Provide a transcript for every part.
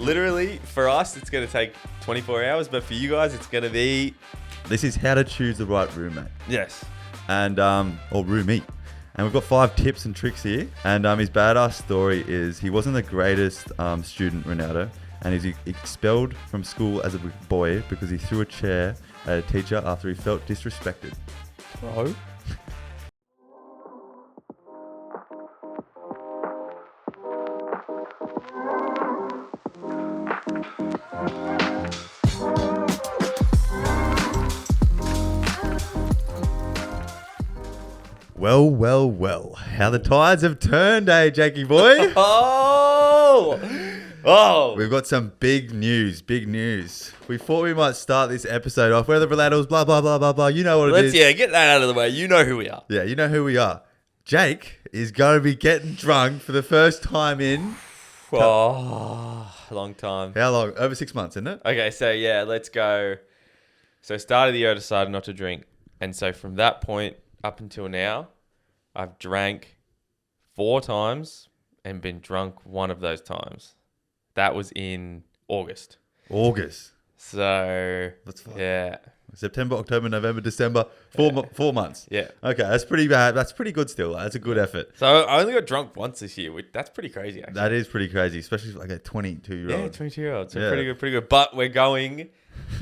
literally, for us, it's going to take 24 hours, but for you guys, it's going to be... This is how to choose the right roommate. Yes. And, or roomie. And we've got 5 tips and tricks here. And his badass story is he wasn't the greatest student, Ronaldo, and he's expelled from school as a boy because he threw a chair at a teacher after he felt disrespected. Bro. Well. How the tides have turned, eh, Jakey boy? Oh! We've got some big news. We thought we might start this episode off. We're the Relatos, blah, blah, blah, blah, blah. You know what it is. Yeah, get that out of the way. You know who we are. Yeah, you know who we are. Jake is going to be getting drunk for the first time in... Oh, long time. How long? Over 6 months, isn't it? Okay, so yeah, let's go. So start of the year, I decided not to drink. And so from that point up until now, I've drank 4 times and been drunk one of those times. That was in August. So, that's fine. Yeah. September, October, November, December, 4 months. Yeah. Okay, that's pretty bad. That's pretty good still. That's a good effort. So I only got drunk once this year. That's pretty crazy, actually. That is pretty crazy, especially for like a 22-year-old. Yeah, 22-year-old. So yeah. pretty good. But we're going...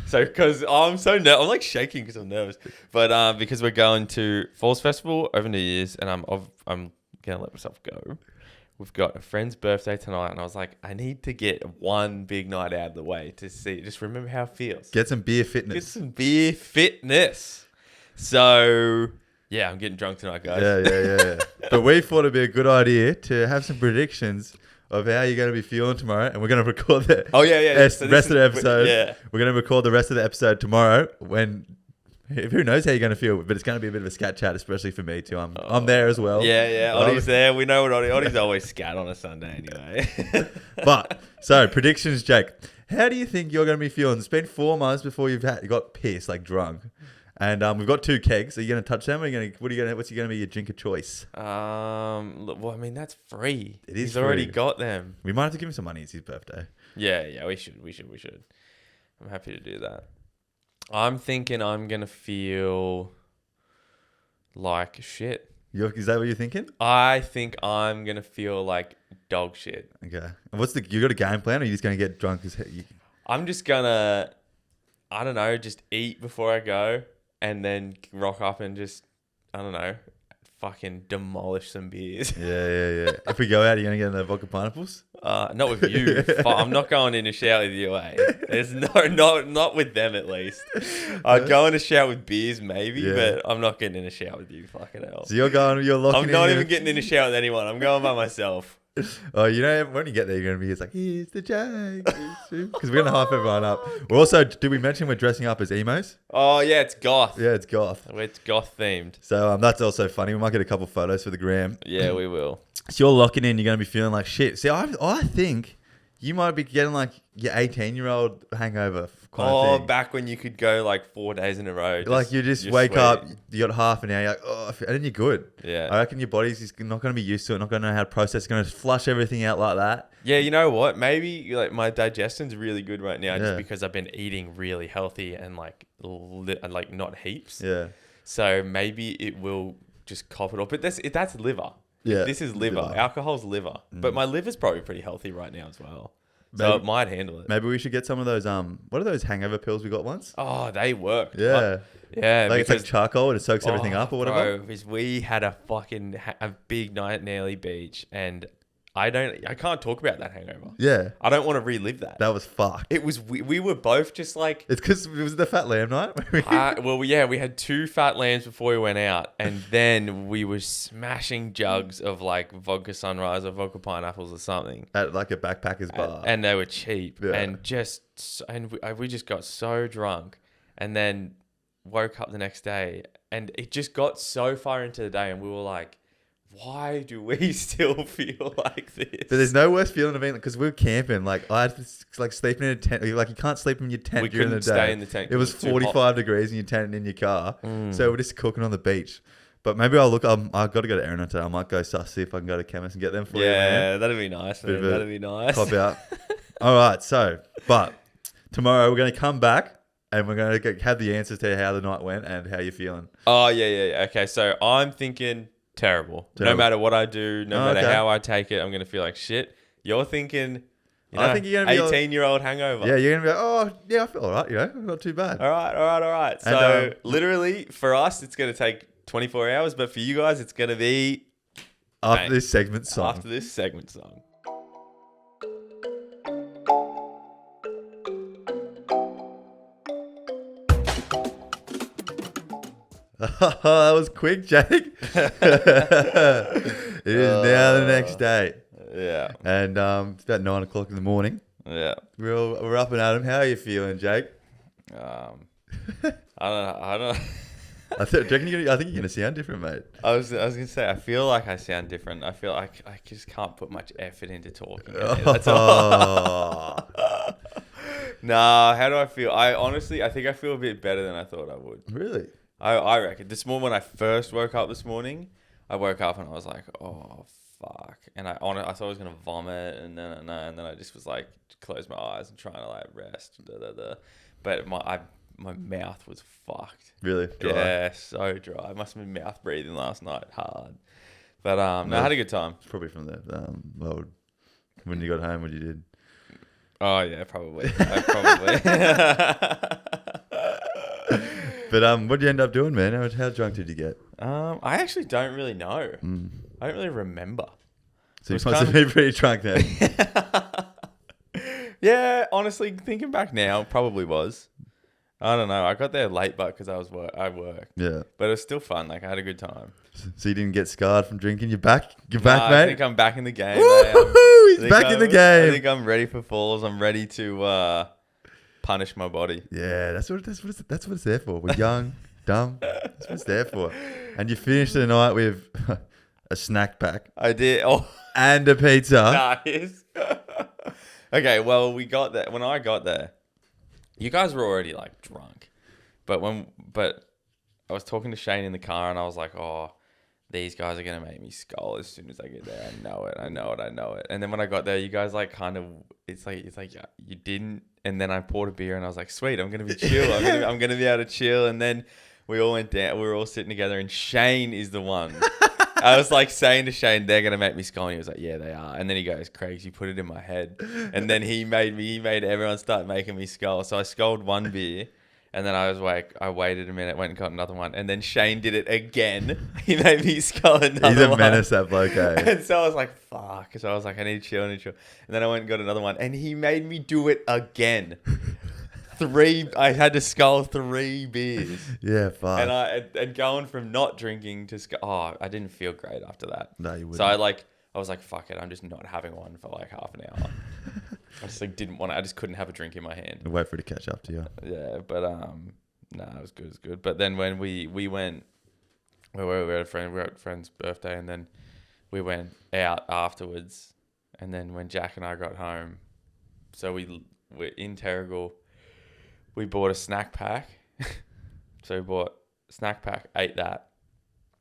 So, because I'm so nervous. I'm like shaking because I'm nervous. But because we're going to Falls Festival over New Year's and I'm going to let myself go. We've got a friend's birthday tonight, and I was like, I need to get one big night out of the way to see, just remember how it feels. Get some beer fitness. So, yeah, I'm getting drunk tonight, guys. Yeah. But we thought it'd be a good idea to have some predictions of how you're going to be feeling tomorrow, and we're going to record the rest of the episode. Yeah. We're going to record the rest of the episode tomorrow when... Who knows how you're going to feel, but it's going to be a bit of a scat chat, especially for me too. I'm there as well. Yeah. Oddie's there. We know what Oddie's always scat on a Sunday anyway. But, so, predictions, Jake. How do you think you're going to be feeling? It's been 4 months before you got pissed, like drunk. And we've got 2 kegs. Are you going to touch them? Or what's going to be your drink of choice? Well, I mean, that's free. He's already got them. We might have to give him some money. It's his birthday. Yeah, we should. I'm happy to do that. I'm thinking I'm going to feel like shit. Is that what you're thinking? I think I'm going to feel like dog shit. Okay. And you got a game plan, or are you just going to get drunk as hell? I'm just going to, I don't know, just eat before I go and then rock up and just, I don't know, fucking demolish some beers. Yeah. If we go out, are you going to get the vodka pineapples? Not with you. I'm not going in a shower with you, eh? There's not with them at least. I'd go in a shower with beers maybe, but I'm not getting in a shower with you. Fucking hell. So you're locking in. I'm not even getting in a shower with anyone. I'm going by myself. Oh, when you get there, you're going to be it's like, here's the Jake. Because we're going to hype everyone up. We're also, did we mention we're dressing up as emos? Oh, yeah, it's goth. Yeah, it's goth. It's goth themed. So that's also funny. We might get a couple photos for the gram. Yeah, we will. So you're locking in, you're going to be feeling like shit. See, I think you might be getting like your 18-year-old hangover kind of thing. Back when you could go like 4 days in a row. Like you just wake up, you got half an hour, you're like, oh, and then you're good. Yeah. I reckon your body's just not going to be used to it, not going to know how to process, it's going to flush everything out like that. Yeah, you know what? Maybe like my digestion's really good right now just because I've been eating really healthy and like not heaps. Yeah. So maybe it will just cough it off. But that's liver. Yeah. This is liver. Alcohol's liver. But my liver's probably pretty healthy right now as well. So it might handle it. Maybe we should get some of those, what are those hangover pills we got once? Oh, they work. Yeah. Yeah. Like it's like charcoal and it soaks everything up or whatever. Bro, because we had a big night in Early Beach and I can't talk about that hangover. Yeah. I don't want to relive that. That was fucked. It was, we were both just like... It's because it was the fat lamb night. We had 2 fat lambs before we went out. And then we were smashing jugs of like vodka sunrise or vodka pineapples or something. At like a backpacker's bar. And they were cheap. Yeah. And we just got so drunk. And then woke up the next day. And it just got so far into the day. And we were like... Why do we still feel like this? But there's no worse feeling of being because we were camping. Like I had to, like sleeping in a tent. Like you can't sleep in your tent during the day. Stay in the tent. It was 45 degrees in your tent and in your car. So we're just cooking on the beach. But maybe I'll look. I've got to go to Erin today. I might go see if I can go to chemist and get them for you. Yeah, that'd be nice. Man. That'd be nice. Pop out. All right. So, but tomorrow we're going to come back and we're going to have the answers to how the night went and how you're feeling. Oh, yeah. Okay, so I'm thinking terrible. No matter what I do, no matter how I take it, I'm going to feel like shit. You're thinking, I think you're going to be 18-year-old hangover. Yeah, you're going to be like, oh, yeah, I feel all right. Not too bad. All right. So literally for us, it's going to take 24 hours, but for you guys, it's going to be after this segment song. That was quick, Jake. It is now the next day. Yeah. And it's about 9 o'clock in the morning. Yeah. We're up and at 'em. How are you feeling, Jake? I don't know. I think you're going to sound different, mate. I was going to say, I feel like I sound different. I feel like I just can't put much effort into talking. That's all. Nah, how do I feel? I think I feel a bit better than I thought I would. Really? I reckon. This morning, when I first woke up this morning, I woke up and I was like, oh, fuck. And I thought I was going to vomit. And then I just was like, close my eyes and trying to like rest. But my mouth was fucked. Really? Dry? Yeah, so dry. I must have been mouth breathing last night hard. But no, I had a good time. It's probably from the when you got home, what you did. Oh, yeah, probably. But what did you end up doing, man? How drunk did you get? I actually don't really know. I don't really remember. So you must have been pretty drunk then. Yeah, honestly, thinking back now, probably was. I don't know. I got there late, but because I worked. Yeah. But it was still fun. Like, I had a good time. So you didn't get scarred from drinking? You're back, mate? I think I'm back in the game. He's back in the game. I think I'm ready for falls. I'm ready to punish my body. Yeah, that's what it's there for. We're young, dumb. That's what it's there for. And you finished the night with a snack pack. I did. Oh. And a pizza. Nice. Okay, well, we got there. When I got there, you guys were already like drunk. But I was talking to Shane in the car and I was like, oh, these guys are going to make me skull as soon as I get there. I know it. And then when I got there, you guys like kind of, it's like yeah, you didn't. And then I poured a beer and I was like, sweet, I'm going to be chill. I'm going to be able to chill. And then we all went down. We were all sitting together and Shane is the one. I was like saying to Shane, they're going to make me skull. And he was like, yeah, they are. And then he goes, Craigs, you put it in my head. And then he made everyone start making me skull. So I sculled one beer. And then I was like, I waited a minute, went and got another one. And then Shane did it again. He made me skull another one. He's a menace, that bloke, eh? And so I was like, fuck. So I was like, I need to chill. And then I went and got another one. And he made me do it again. I had to skull 3 beers. Yeah, fuck. And going from not drinking to I didn't feel great after that. No, you wouldn't. So I was like, fuck it. I'm just not having one for like half an hour. I just like didn't want to. I just couldn't have a drink in my hand. Wait for it to catch up to you. Yeah, but it was good. It was good. But then when we went, we were at a friend's birthday, and then we went out afterwards. And then when Jack and I got home, so we're in Terrigal. We bought a snack pack. So we bought a snack pack, ate that,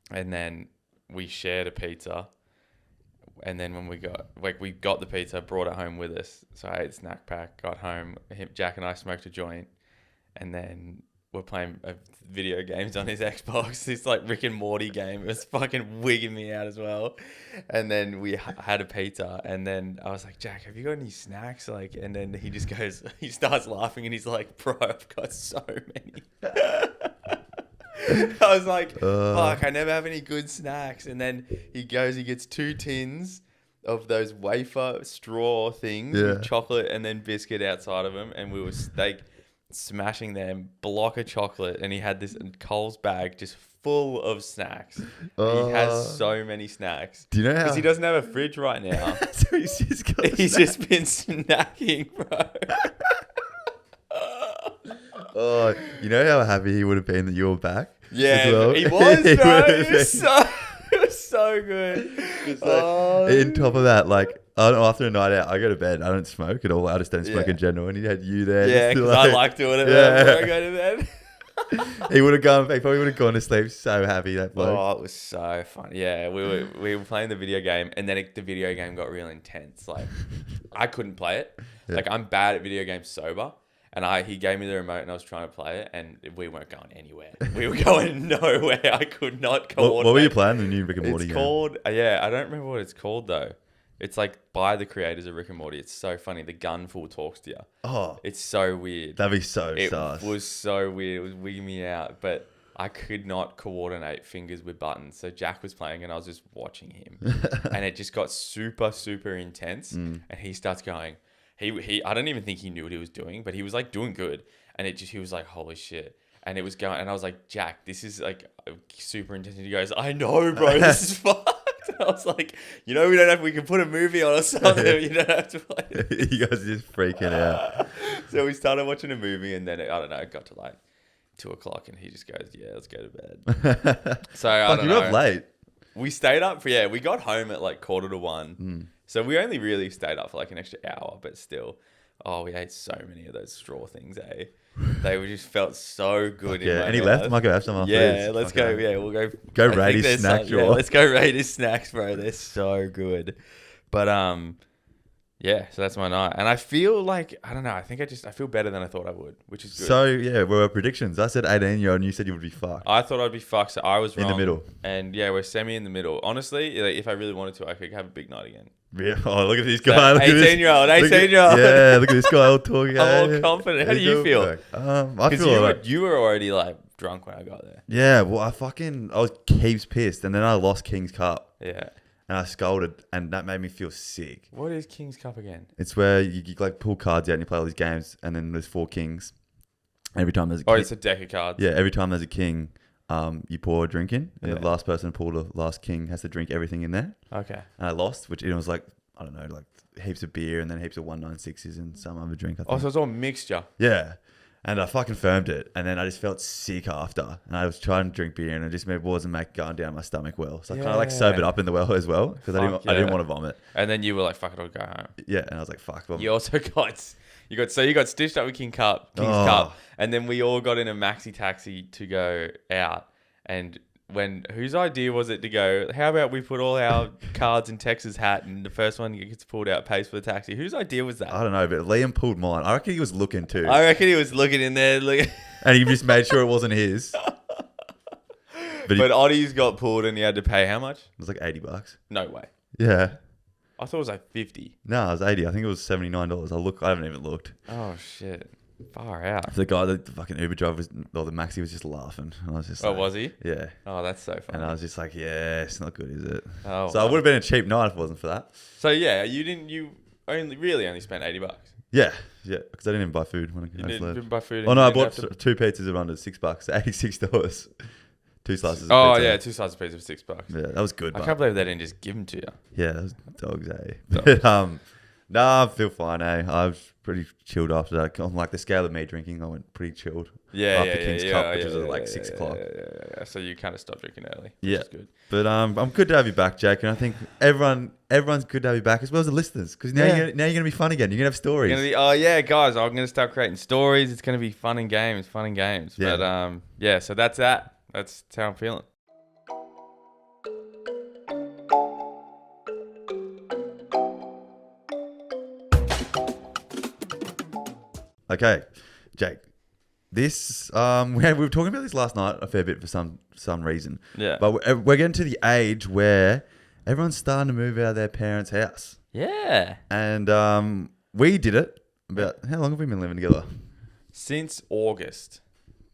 and then we shared a pizza. And then when we got the pizza, brought it home with us. So I ate the snack pack, got home. Jack and I smoked a joint, and then we're playing video games on his Xbox. This like Rick and Morty game. It was fucking wigging me out as well. And then we had a pizza, and then I was like, Jack, have you got any snacks? Like, and then he just goes, he starts laughing, and he's like, bro, I've got so many. I was like, fuck, I never have any good snacks. And then he gets 2 tins of those wafer straw things with chocolate and then biscuit outside of them. And we were smashing them, block of chocolate. And he had this Coles bag just full of snacks. He has so many snacks. Do you know how? Because he doesn't have a fridge right now. So he's just been snacking, bro. Oh, you know how happy he would have been that you were back? Yeah, well? He was, bro. It was so good. In top of that, like, after a night out, I go to bed. I don't smoke at all. I just don't smoke in general. And he had you there. Yeah, because I like doing it before I go to bed. He would have gone. He probably would have gone to sleep so happy, that bloke. Oh, it was so fun. Yeah, we were playing the video game, and then the video game got real intense. Like, I couldn't play it. Yeah. Like, I'm bad at video games sober. And he gave me the remote and I was trying to play it and we weren't going anywhere. We were going nowhere. I could not coordinate. What were you playing? The new Rick and Morty It's game? called, yeah, I don't remember what it's called though. It's like by the creators of Rick and Morty. It's so funny. The gun full talks to you. Oh, It's so weird. that'd be so It sus. was so weird. It was wigging me out. But I could not coordinate fingers with buttons. So Jack was playing and I was just watching him. And it just got super, super intense. And he starts going, I don't even think he knew what he was doing, but he was like doing good. And he was like, holy shit. And it was going, and I was like, Jack, this is like super intense. And he goes, I know, bro, this is fucked. And I was like, we can put a movie on or something. You don't have to play it. You guys are just freaking out. So we started watching a movie and then I don't know, it got to like 2:00 and he just goes, yeah, let's go to bed. So I don't know. You were up late. We stayed up we got home at like 1:45. So we only really stayed up for like an extra hour, but still, we ate so many of those straw things, eh? They just felt so good. Yeah, and he left. Might go have some after Yeah, this. let's go. Yeah, we'll go. Go I raid think his there's snack some- drawer. Yeah, let's go raid his snacks, bro. They're so good. But yeah. So that's my night, and I feel like I don't know. I think I feel better than I thought I would, which is good. So yeah, what were predictions? I said 18-year-old, and you said you would be fucked. I thought I'd be fucked, so I was wrong. In the middle. And yeah, we're semi in the middle. Honestly, like, if I really wanted to, I could have a big night again. Yeah. Oh, look at this guy. Look at this. 18-year-old. Yeah, look at this guy all talking. I'm all confident. How do you feel? I Because feel like you were already like drunk when I got there. yeah. Well, I was heaps pissed, and then I lost King's Cup, Yeah. and I scolded, and that made me feel sick. What is King's Cup again? It's where you like pull cards out and you play all these games, and then there's 4 kings. Every time there's a Oh, king, it's a deck of cards. yeah. Every time there's a king, you pour a drink in, and Yeah. the last person to pull the last king has to drink everything in there. Okay. And I lost, which it was like I don't know, like heaps of beer and then heaps of 196s and some other drink. I think. Oh, so it's all mixture. Yeah. And I fucking firmed it. And then I just felt sick after. And I was trying to drink beer and it just wasn't going down my stomach well. So I kind of like Yeah. sobered up in the well as well. Because I Fuck didn't yeah. want to vomit. And then you were like, fuck it, I'll go home. Yeah. And I was like, fuck. Well, You also you got stitched up with King's Cup. And then we all got in a maxi taxi to go out. And whose idea was it to go, how about we put all our cards in Texas hat and the first one that gets pulled out pays for the taxi? Whose idea was that? I don't know, but Liam pulled mine. I reckon he was looking too. I reckon he was looking in there. And he just made sure it wasn't his. But But Oddie's got pulled and he had to pay how much? it was like $80. No way. Yeah. I thought it was like 50. No, it was 80. I think it was $79. I haven't even looked. Oh, shit. Far out. The guy, the fucking Uber driver, the maxi was just laughing. And I was just Oh, like, was he? Yeah. Oh, that's so funny. And I was just like, yeah, it's not good, is it? Oh, So it would have been a cheap night if it wasn't for that. So yeah, you only spent $80. Yeah, because I didn't even buy food when You I didn't left. buy food. Oh no, I you bought didn't have 2 pizzas of under $6, $86. 2 slices. Of Oh pizza. yeah, 2 slices of pizza for $6. Yeah, that was good. I But can't believe they didn't just give them to you. yeah, that was dogs, eh? Dogs. But, I feel fine, eh? I was pretty chilled after that. On like the scale of me drinking, I went pretty chilled. Yeah, After King's Cup, which was at like 6 o'clock. Yeah. So you kind of stopped drinking early. Yeah. Which is good. But I'm good to have you back, Jake, and I think everyone's good to have you back as well as the listeners because now you're gonna be fun again. You're gonna have stories. Guys, I'm gonna start creating stories. It's gonna be fun and games. Yeah. But so that's that. That's how I'm feeling. Okay, Jake. This we were talking about this last night a fair bit for some reason. Yeah. But we're getting to the age where everyone's starting to move out of their parents' house, Yeah. and we did it. About how long have we been living together? Since August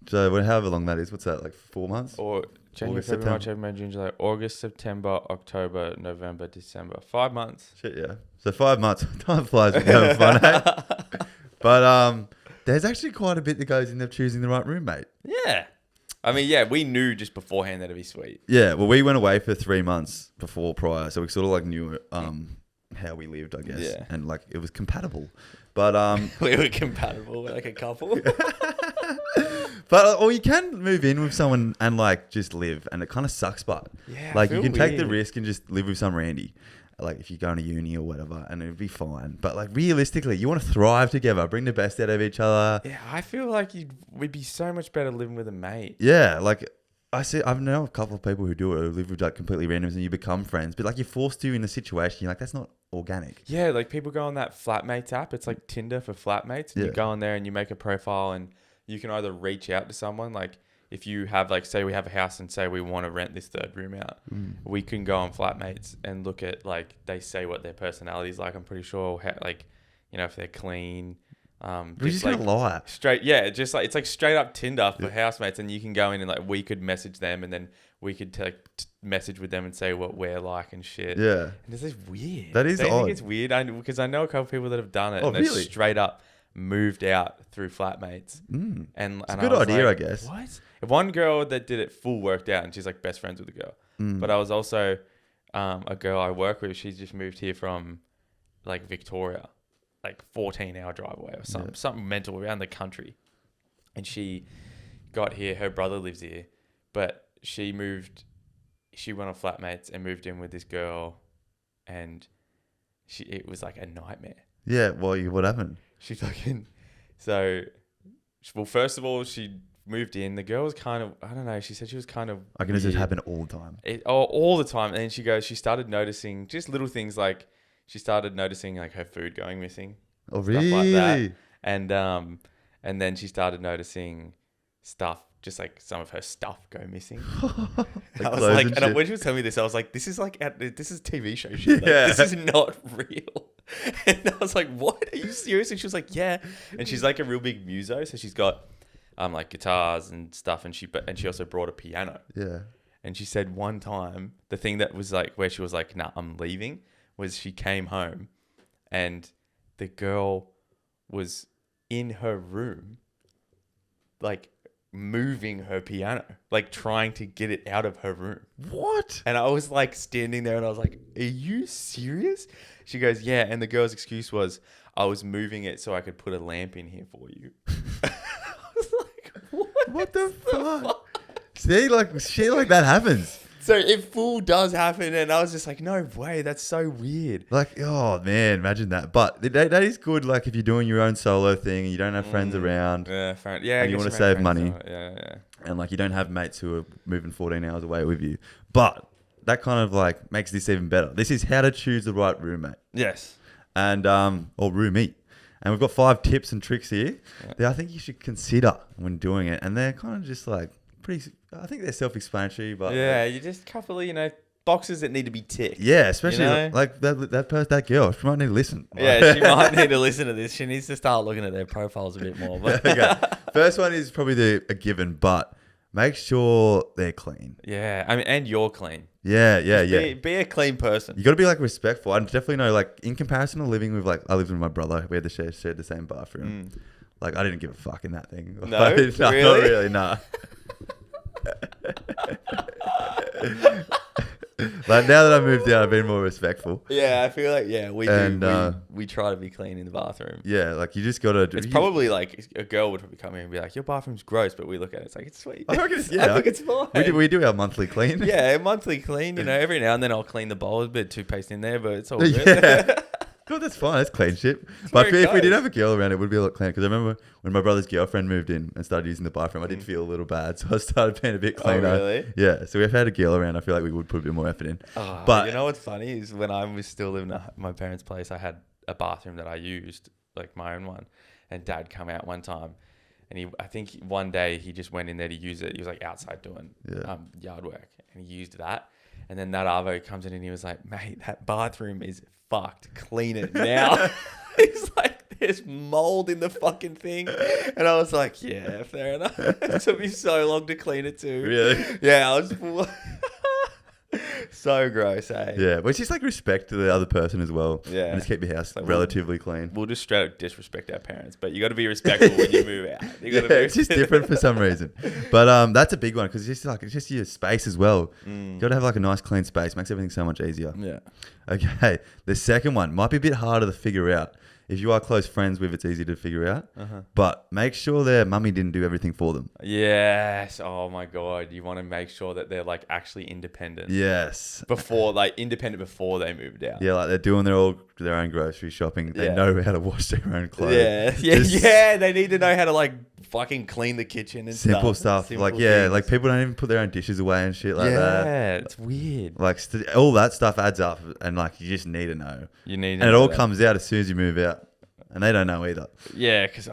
So however long that is. What's that? Like 4 months? or January, August, February, March, September. April, May, June, July, August, September, October, November, December. 5 months. Shit, yeah. So 5 months. Time flies when you're having fun, eh? But there's actually quite a bit that goes into choosing the right roommate. Yeah. I mean, yeah, we knew just beforehand that it'd be sweet. Yeah, well, we went away for 3 months prior, so we sort of like knew how we lived, I guess. Yeah. And like it was compatible. But We were compatible. We're like a couple. or you can move in with someone and like just live, and it kind of sucks, but Yeah, I like you feel can take the weird. risk and just live with some Randy. like if you're going to uni or whatever, and it'd be fine. But like realistically, you want to thrive together, bring the best out of each other. Yeah, I feel like we'd be so much better living with a mate. Yeah, like I've known a couple of people who do it, who live with like completely randoms, and you become friends. But like you're forced to in the situation, you're like, that's not organic. Yeah, like people go on that flatmates app. It's like Tinder for flatmates. And you go on there and you make a profile, and you can either reach out to someone. Like if you have like, say we have a house and say we want to rent this third room out, we can go on flatmates and look at like they say what their personality is like. I'm pretty sure like, you know, if they're clean. We're just gonna lie. Straight, yeah, just like it's like straight up Tinder for housemates, and you can go in and like we could message them, and then we could message with them and say what we're like and shit. Yeah, and this is weird. That is odd. I think it's weird because I know a couple of people that have done it. Oh, and they're really? straight up moved out through flatmates. And it's a good idea, like, I guess. What? One girl that did it full worked out, and she's like best friends with the girl. But I was also a girl I work with. She's just moved here from like Victoria, like 14-hour drive away or something mental around the country. And she got here. Her brother lives here, but she went on flatmates and moved in with this girl, and it was like a nightmare. Yeah, well, what happened? She fucking first of all, she moved in. The girl was kind of, I don't know. She said she was kind of. I can just happen all the time. All the time. And then she started noticing just little things like she started noticing like her food going missing. Oh, really? Stuff like that. And then she started noticing stuff, just like some of her stuff go missing. I was like, and when she was telling me this, I was like, this is TV show shit. Like, this is not real. And I was like, what? Are you serious? And she was like, yeah. And she's like a real big muso. So she's got like guitars and stuff. And she also brought a piano. Yeah. And she said one time, the thing that was like, where she was like, nah, I'm leaving, was she came home and the girl was in her room, like moving her piano, like trying to get it out of her room. What? And I was like standing there and I was like, are you serious? She goes, yeah. And the girl's excuse was, I was moving it so I could put a lamp in here for you. I was like, what the fuck? See, like shit like that happens. So it full does happen, and I was just like, no way, that's so weird. Like, oh man, imagine that. But that is good, like if you're doing your own solo thing and you don't have friends around. Yeah, yeah. And you want to save money. Yeah. And like you don't have mates who are moving 14 hours away with you. But that kind of like makes this even better. This is how to choose the right roommate. Yes. And or roomie. And we've got 5 tips and tricks here that I think you should consider when doing it. And they're kind of just like I think they're self-explanatory, but yeah, you just a couple of boxes that need to be ticked. Yeah, especially like that girl. She might need to listen. Yeah, she might need to listen to this. She needs to start looking at their profiles a bit more. But okay. First one is probably a given, but make sure they're clean. Yeah, I mean, and you're clean. Yeah. Be a clean person. You got to be like respectful. I definitely know, like in comparison to living with I lived with my brother. We had to shared the same bathroom. Like I didn't give a fuck in that thing. No, really? Not really. Nah. Like now that I moved out, I've been more respectful. Yeah, I feel like we do. We try to be clean in the bathroom. Yeah, like you just gotta. It's probably like a girl would probably come in and be like, "Your bathroom's gross," but we look at it, it's like it's sweet. I think it's fine. We do our monthly clean. Yeah, monthly clean. Every now and then I'll clean the bowl. There's a bit of toothpaste in there, but it's all good. Yeah. God, that's fine. That's clean shit. But if we did have a girl around, it would be a lot cleaner. Because I remember when my brother's girlfriend moved in and started using the bathroom, I did feel a little bad. So I started being a bit cleaner. Oh, really? Yeah. So if we had a girl around, I feel like we would put a bit more effort in. Oh, but you know what's funny is when I was still living at my parents' place, I had a bathroom that I used, like my own one. And Dad come out one time. And I think one day he just went in there to use it. He was like outside doing yard work. And he used that. And then that Arvo comes in and he was like, mate, that bathroom is fucked. Clean it now. He's like, there's mold in the fucking thing. And I was like, yeah, fair enough. It took me so long to clean it too. Really? Yeah, I was so gross, eh? Yeah, but it's just like respect to the other person as well. Yeah. And just keep your house relatively clean. We'll just straight up disrespect our parents, but you got to be respectful when you move out. It's just different for some reason. But that's a big one because it's just your space as well. You got to have like a nice clean space. Makes everything so much easier. Yeah. Okay. The second one might be a bit harder to figure out. if you are close friends with, it's easy to figure out. Uh-huh. But make sure their mummy didn't do everything for them. Yes. Oh my God. You want to make sure that they're like actually independent. Yes. Independent before they moved out. Yeah, like they're doing their own grocery shopping. They know how to wash their own clothes. Yeah. They need to know how to like fucking clean the kitchen and simple stuff. Simple like things. people don't even put their own dishes away and shit like that. Yeah, it's weird. Like all that stuff adds up, and like you just need to know. And it all comes out as soon as you move out, and they don't know either. Yeah, because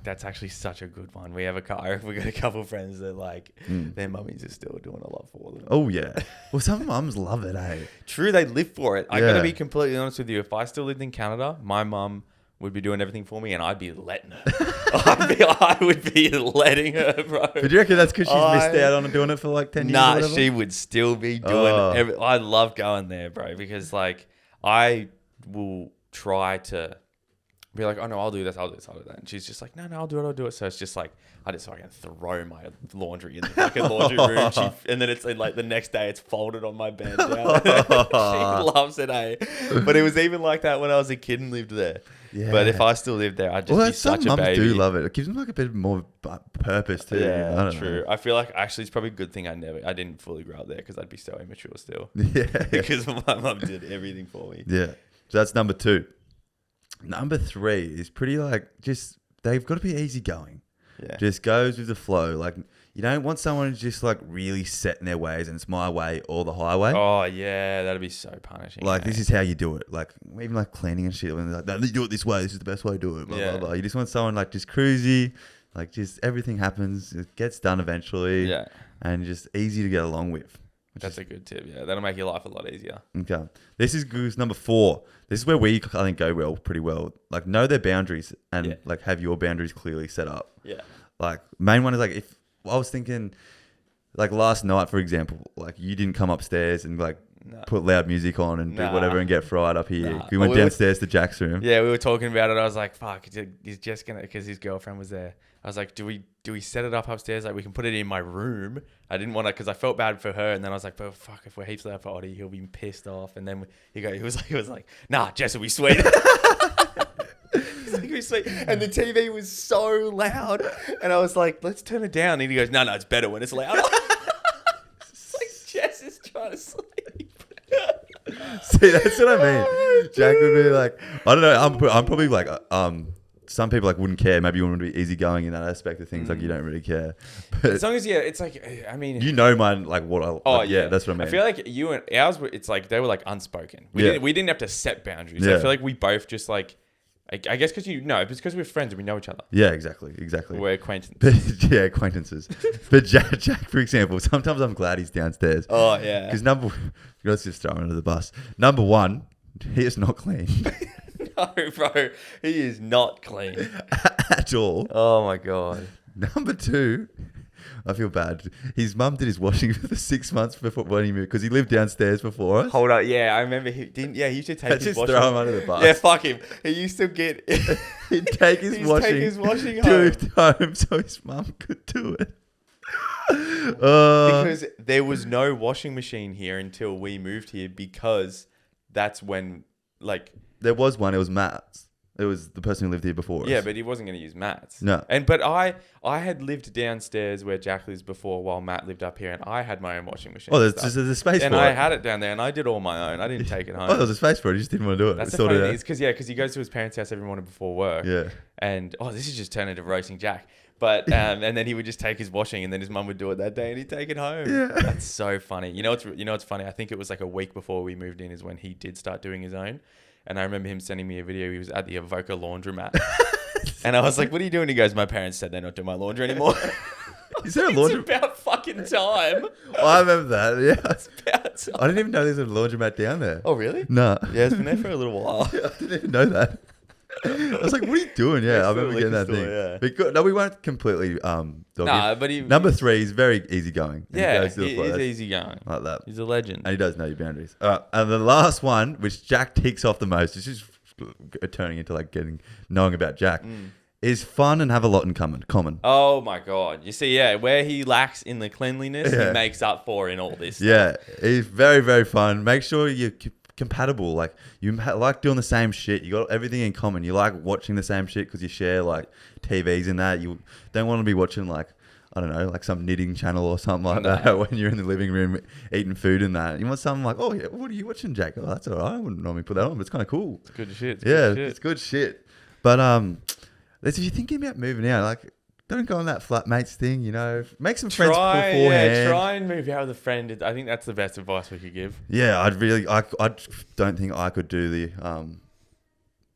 that's actually such a good one. We got a couple of friends that like their mummies are still doing a lot for them. Oh yeah. Well, some mums love it, eh? True, they live for it. I gotta be completely honest with you. If I still lived in Canada, my mum would be doing everything for me, and I'd be letting her. I would be letting her, bro. But do you reckon that's because she's missed out on doing it for like 10 years? Nah, she would still be doing I love going there, bro, because like I will try to be like, oh no, I'll do this, I'll do that. And she's just like, no, I'll do it. So it's just like, I just fucking throw my laundry in the fucking laundry room. And then it's like the next day it's folded on my bed. She loves it, eh? But it was even like that when I was a kid and lived there. Yeah. But if I still lived there, I'd just be such a baby. Some mums do love it. It gives them like a bit more purpose too. Yeah, I don't true. know. I feel like actually it's probably a good thing I didn't fully grow up there because I'd be so immature still. Yeah. Because my mum did everything for me. Yeah. So that's number 2. Number 3 is pretty like they've got to be easygoing. Yeah. Just goes with the flow. Like you don't want someone who's just like really set in their ways and it's my way or the highway. Oh yeah, that'd be so punishing. Like this is how you do it. Like even like cleaning and shit. When they're like, no, you do it this way. This is the best way to do it. Blah, blah, blah. You just want someone like just cruisy. Like just everything happens. It gets done eventually. Yeah. And just easy to get along with. That's a good tip. Yeah, that'll make your life a lot easier. Okay. This is goose number 4. This is where we, I think, go pretty well. Like, know their boundaries and, like, have your boundaries clearly set up. Yeah. Like, main one is, like, if I was thinking, like, last night, for example, like, you didn't come upstairs and, like, put loud music on and do whatever and get fried up here. We went downstairs to Jack's room. Yeah, we were talking about it. I was like, fuck, he's just going to, because his girlfriend was there. I was like, do we set it up upstairs? Like, we can put it in my room. I didn't want to, because I felt bad for her. And then I was like, but fuck, if we're heaps loud for Oddie, he'll be pissed off. And then he was like, nah, Jess will be sweet. He's like, we sweet. And the TV was so loud. And I was like, let's turn it down. And he goes, no, it's better when it's loud. It's like, Jess is trying to sleep. See, that's what I mean. Jack would be like, I don't know. I'm probably like, some people like wouldn't care. Maybe you want to be easygoing in that aspect of things. Like you don't really care. But as long as it's like, I mean, you know mine like what I. Like, yeah, that's what I mean. I feel like you and ours were. It's like they were like unspoken. We didn't have to set boundaries. I feel like we both just like. I guess because it's because we're friends and we know each other. Yeah, exactly. We're acquaintances. Acquaintances. But Jack, for example, sometimes I'm glad he's downstairs. Oh yeah. Because let's just throw him under the bus. Number 1, he is not clean. No, bro, he is not clean at all. Oh my god. Number 2, I feel bad. His mum did his washing for the 6 months before when he moved because he lived downstairs before us. Hold up, yeah, I remember he didn't. Yeah, he used to take his washing. Throw him under the bus. Yeah, fuck him. He used to get. He'd take his washing home so his mum could do it. Because there was no washing machine here until we moved here because that's when like. There was one. It was Matt's. It was the person who lived here before us. Yeah, but he wasn't going to use Matt's. No. But I had lived downstairs where Jack lives before while Matt lived up here, and I had my own washing machine. Oh, there's a space for it. And I had it down there, and I did all my own. I didn't take it home. Oh, there was a space for it. You just didn't want to do it. That's the funny thing. It's because he goes to his parents' house every morning before work. Yeah. And this is just turned into roasting Jack. But and then he would just take his washing, and then his mum would do it that day, and he'd take it home. Yeah. That's so funny. You know what's funny? I think it was like a week before we moved in is when he did start doing his own. And I remember him sending me a video. He was at the Avoca laundromat. And I was like, what are you doing? He goes, my parents said they're not doing my laundry anymore. Is there a laundry? It's about fucking time. Oh, I remember that. Yeah. It's about time. I didn't even know there's a laundromat down there. Oh, really? No. Yeah, it's been there for a little while. I didn't even know that. I was like, what are you doing? Yeah, I remember getting that thing. Yeah. No, we weren't completely doggy. Nah, but Number 3 is very easygoing. Yeah, he's easygoing. Like that. He's a legend. And he does know your boundaries. And the last one, which Jack ticks off the most, is just turning into like knowing about Jack, is fun and have a lot in common. Oh my God. You see, where he lacks in the cleanliness, he makes up for in all this stuff. Yeah, he's very, very fun. Make sure you compatible. Like like doing the same shit. You got everything in common. You like watching the same shit because you share like TVs and that. You don't want to be watching like, I don't know, like some knitting channel or something like that when you're in the living room eating food and that. You want something like, oh yeah, what are you watching, Jake? Oh, that's all right. I wouldn't normally put that on, but it's kind of cool. It's good shit. It's good shit. But if you're thinking about moving out, like, don't go on that flatmates thing, you know. Make some friends beforehand. Yeah, try and move out with a friend. I think that's the best advice we could give. Yeah, I don't think I could do the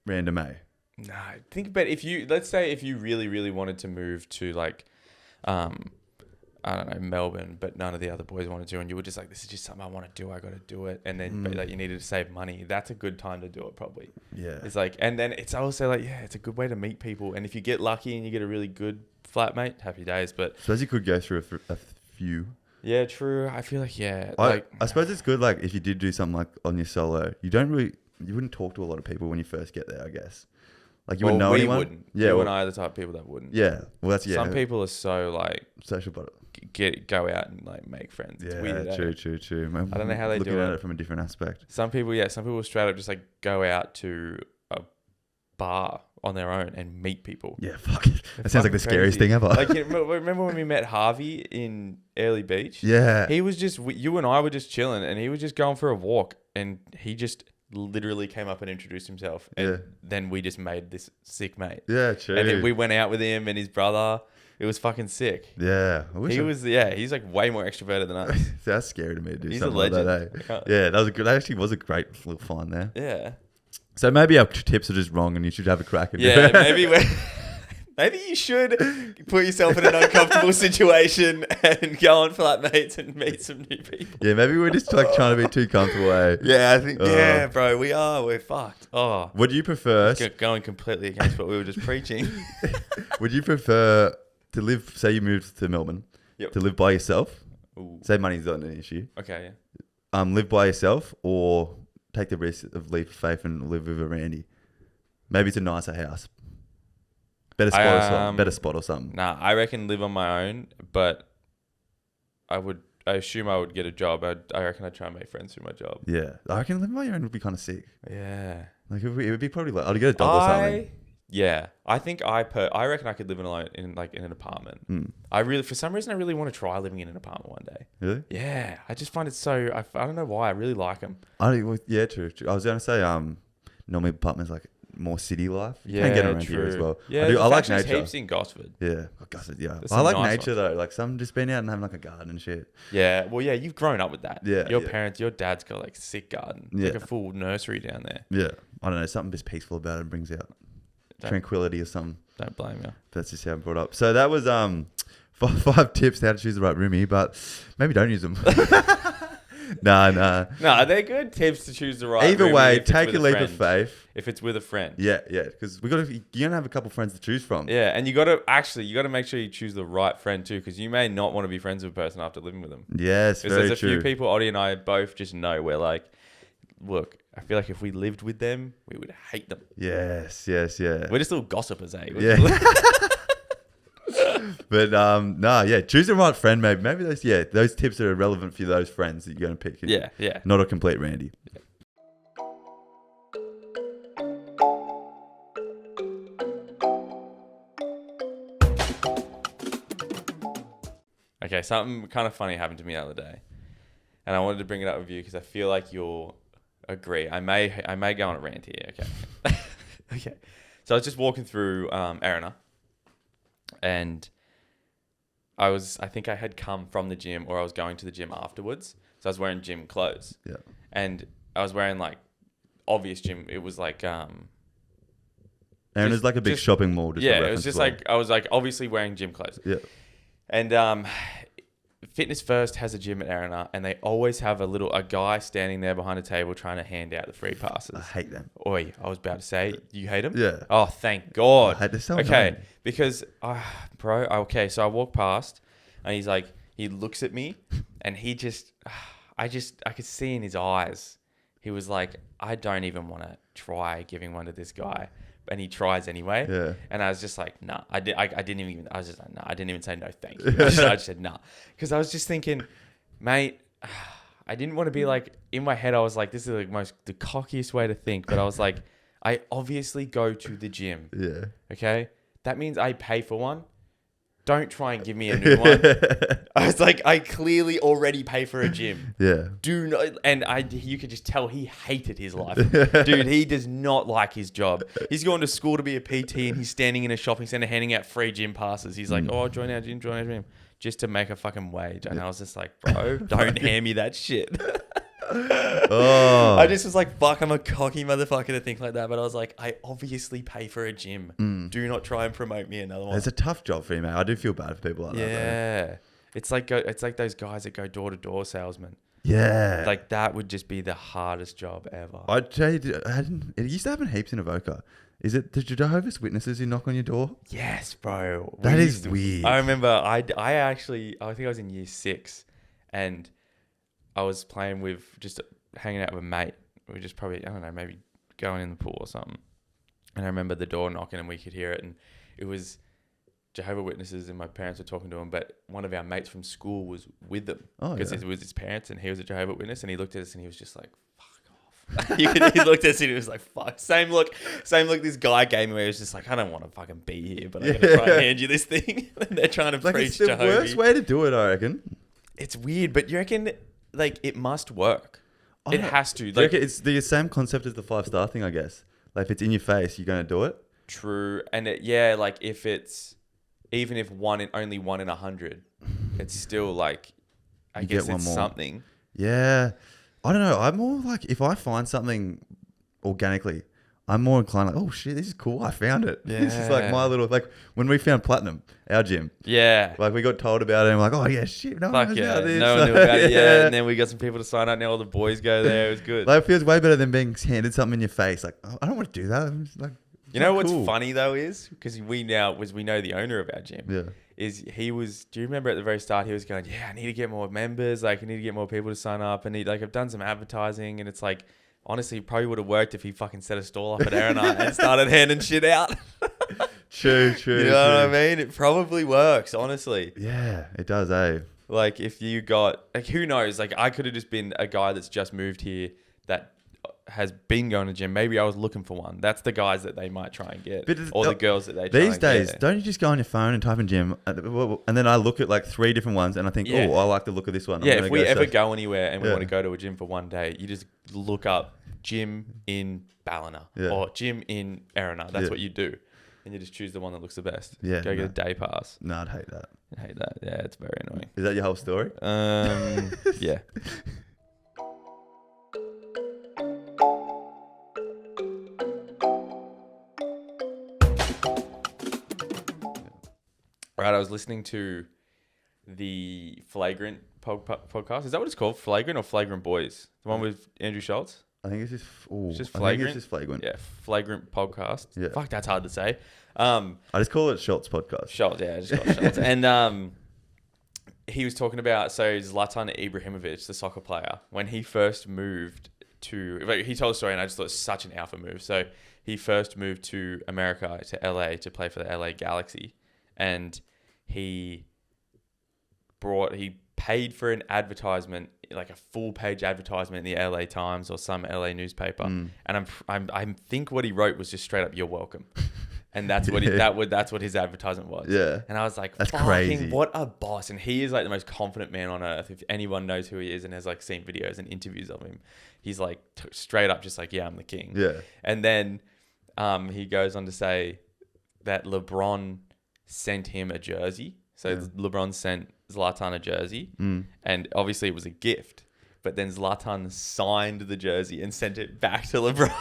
random A. No, think about let's say if you really, really wanted to move to like, I don't know, Melbourne, but none of the other boys wanted to, and you were just like, this is just something I want to do. I got to do it. And then but, like, you needed to save money. That's a good time to do it, probably. Yeah. It's like, and then it's also like, yeah, it's a good way to meet people. And if you get lucky and you get a really good flatmate, happy days. But I suppose you could go through a few. Yeah, true. I feel like, yeah. I suppose it's good, like, if you did do something like on your solo, you wouldn't talk to a lot of people when you first get there, I guess. Like, you wouldn't know anyone. Wouldn't. Yeah, you and I are the type of people that wouldn't. Yeah. Well, that's, yeah. Some people are so, like, social butter. Go out and, like, make friends. It's weird. True. I don't know how they do it. Looking at it from a different aspect. Some people straight up just, like, go out to a bar on their own and meet people. Yeah, fuck it. That sounds like the scariest thing ever. Like, remember when we met Harvey in Early Beach? Yeah. He was just, you and I were just chilling, and he was just going for a walk, and he just literally came up and introduced himself, and then we just made this sick mate. Yeah, true. And then we went out with him and his brother. It was fucking sick. Yeah. He's like way more extroverted than us. That's scary to me to do He's something a legend. like that, eh? Yeah, that actually was a great little find there. Yeah. So maybe our tips are just wrong and you should have a crack at it. Maybe you should put yourself in an uncomfortable situation and go on flatmates and meet some new people. Yeah, maybe we're just like trying to be too comfortable, eh? Yeah, I think, bro, we're fucked. Oh. Would you prefer... Going completely against what we were just preaching. Would you prefer to live, say you moved to Melbourne, to live by yourself? Ooh. Say money's not an issue. Okay, yeah. Live by yourself or take the risk of leap of faith and live with a Randy? Maybe it's a nicer house. Better spot or something. Nah, I reckon live on my own, but I assume I would get a job. I reckon I'd try and make friends through my job. Yeah. I reckon living on your own would be kind of sick. Yeah. Like it would be probably like, I'd get a dog or something. Yeah. I think I reckon I could live alone in an apartment. For some reason, I really want to try living in an apartment one day. Really? Yeah. I just find it so, I don't know why. I really like them. Yeah, true. I was going to say, normally apartments like more city life. You can get around here as well. Yeah, I like nature. Heaps in Gosford. Yeah, Gosford. Yeah, I like nature though. Like some just being out and having like a garden and shit. Yeah, well, yeah, you've grown up with that. Yeah, your dad's got like a sick garden. Yeah, like a full nursery down there. Yeah, I don't know, something just peaceful about it brings out tranquility or something. Don't blame you. That's just how I'm brought up. So that was 5 tips how to choose the right roomie, but maybe don't use them. Nah, they're good tips to choose the right. Either way, take a leap of faith. If it's with a friend. Yeah, because you're gonna have a couple friends to choose from. Yeah, and you gotta make sure you choose the right friend too, because you may not want to be friends with a person after living with them. Yes, very true. There's a few people, Oddie and I both just know, we're like, look, I feel like if we lived with them, we would hate them. Yes. We're just little gossipers, eh? Yeah. But choose the right friend. Maybe those tips are relevant for those friends that you're going to pick. Yeah. Not a complete Randy. Yeah. Okay, something kind of funny happened to me the other day, and I wanted to bring it up with you because I feel like you'll agree. I may go on a rant here. Okay. Okay. So I was just walking through Arena, and I think I had come from the gym, or I was going to the gym afterwards. So I was wearing gym clothes. Yeah. And I was wearing like obvious gym. It was like Arena's like a big shopping mall. It was just like I was like obviously wearing gym clothes. Yeah. And Fitness First has a gym at Arena, and they always have a guy standing there behind a table trying to hand out the free passes. I hate them. Oi, I was about to say, you hate them? Yeah. Oh, thank God. I hate this so okay, because, so I walk past, and he's like, he looks at me, and he just, I could see in his eyes, he was like, I don't even want to try giving one to this guy. And he tries anyway. Yeah. And I was just like, nah. I didn't even say no thank you. I just said nah. Because I was just thinking, mate, I didn't want to be like, in my head, I was like, this is the cockiest way to think. But I was like, I obviously go to the gym. Yeah. Okay. That means I pay for one. Don't try and give me a new one. I was like, I clearly already pay for a gym. Yeah. Do not, and you could just tell he hated his life. Dude, he does not like his job. He's going to school to be a PT and he's standing in a shopping center handing out free gym passes. He's like, oh, join our gym, just to make a fucking wage. And I was just like, bro, don't hand me that shit. I just was like, fuck, I'm a cocky motherfucker to think like that. But I was like, I obviously pay for a gym. Do not try and promote me another one. It's a tough job for you, mate. I do feel bad for people like that. Yeah. It's like those guys that go door to door salesmen. Yeah. Like that would just be the hardest job ever. I'd tell you, it used to happen heaps in Avoca. Is it the Jehovah's Witnesses who knock on your door? Yes, bro. That is weird. I remember I think I was in year 6 and I was playing with, just hanging out with a mate. We were just probably, I don't know, maybe going in the pool or something. And I remember the door knocking and we could hear it. And it was Jehovah's Witnesses and my parents were talking to them. But one of our mates from school was with them. Because it was his parents and he was a Jehovah's Witness. And he looked at us and he was just like, fuck off. He looked at us and he was like, fuck. Same look this guy gave me where he was just like, I don't want to fucking be here, but I'm going to try and hand you this thing. And they're trying to preach Jehovah. It's the worst way to do it, I reckon. It's weird, but you reckon... Like, it must work. It has to. Like, it's the same concept as the 5-star thing, I guess. Like, if it's in your face, you're going to do it. True. And like, if it's, even if only 1 in 100, it's still like, I guess it's something. Yeah. I don't know. I'm more like, if I find something organically, I'm more inclined like, oh shit, this is cool. I found it. Yeah. This is like my little, like when we found Platinum, our gym. Yeah. Like we got told about it and we're like, oh yeah, shit. No one knows about this. No one knew about it. Yeah. And then we got some people to sign up. Now all the boys go there. It was good. Like it feels way better than being handed something in your face. Like, oh, I don't want to do that. I'm just like, you know what's funny though is, because we know the owner of our gym. Yeah. Do you remember at the very start, he was going, yeah, I need to get more members. Like I need to get more people to sign up. And I've done some advertising and it's like, honestly, it probably would have worked if he fucking set a stall up at Arena and started handing shit out. True. You know what I mean? It probably works, honestly. Yeah, it does, eh? Like, if you got... Like, who knows? Like, I could have just been a guy that's just moved here that has been going to gym. Maybe I was looking for one. That's the guys that they might try and get. Or the girls that they try These days, don't you just go on your phone and type in gym? And then I look at like 3 different ones and I think, oh, I like the look of this one. Yeah, if we ever go anywhere and we want to go to a gym for one day, you just look up gym in Ballina or gym in Arena. That's what you do. And you just choose the one that looks the best. Yeah. Go get a day pass. No, I'd hate that. I hate that. Yeah, it's very annoying. Is that your whole story? Yeah. Right, I was listening to the Flagrant podcast. Is that what it's called? Flagrant or Flagrant Boys? The one with Andrew Schultz? I think it's just... It's just Flagrant? I think it's just Flagrant. Yeah, Flagrant podcast. Yeah. Fuck, that's hard to say. I just call it Schultz podcast. Schultz, yeah, I just call it Schultz. And he was talking about... So Zlatan Ibrahimovic, the soccer player, when he first moved to... He told a story and I just thought it was such an alpha move. So he first moved to America, to LA, to play for the LA Galaxy. And he paid for an advertisement, like a full page advertisement in the LA Times or some LA newspaper. And I think what he wrote was just straight up, "You're welcome." And that's what that's what his advertisement was. Yeah. And I was like, that's crazy. What a boss. And he is like the most confident man on earth. If anyone knows who he is and has like seen videos and interviews of him, he's like straight up just like, yeah, I'm the king. Yeah. And then he goes on to say that LeBron sent him a jersey. So LeBron sent Zlatan a jersey, and obviously it was a gift. But then Zlatan signed the jersey and sent it back to LeBron.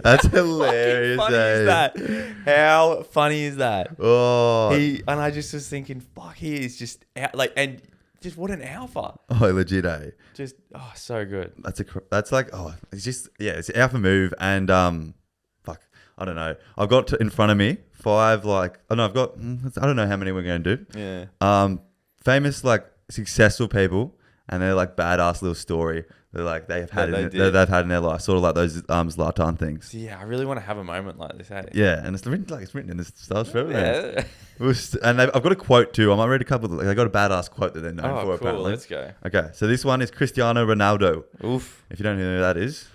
That's hilarious. How funny is that? How funny is that? Oh, and I just was thinking, fuck, he is just and just what an alpha. Oh, legit, eh? Just so good. That's like it's an alpha move, and fuck, I don't know. I've got in front of me 5 I don't know how many we're going to do. Yeah. Famous successful people, and they're like badass little story. They're like they've had That they've had in their life, sort of like those Zlatan things. So yeah, I really want to have a moment like this. Hey? Yeah, and it's written in this style forever. Yeah. And I've got a quote too. I might read a couple. They got a badass quote that they're known for. Cool. Apparently. Let's go. Okay, so this one is Cristiano Ronaldo. Oof. If you don't know who that is,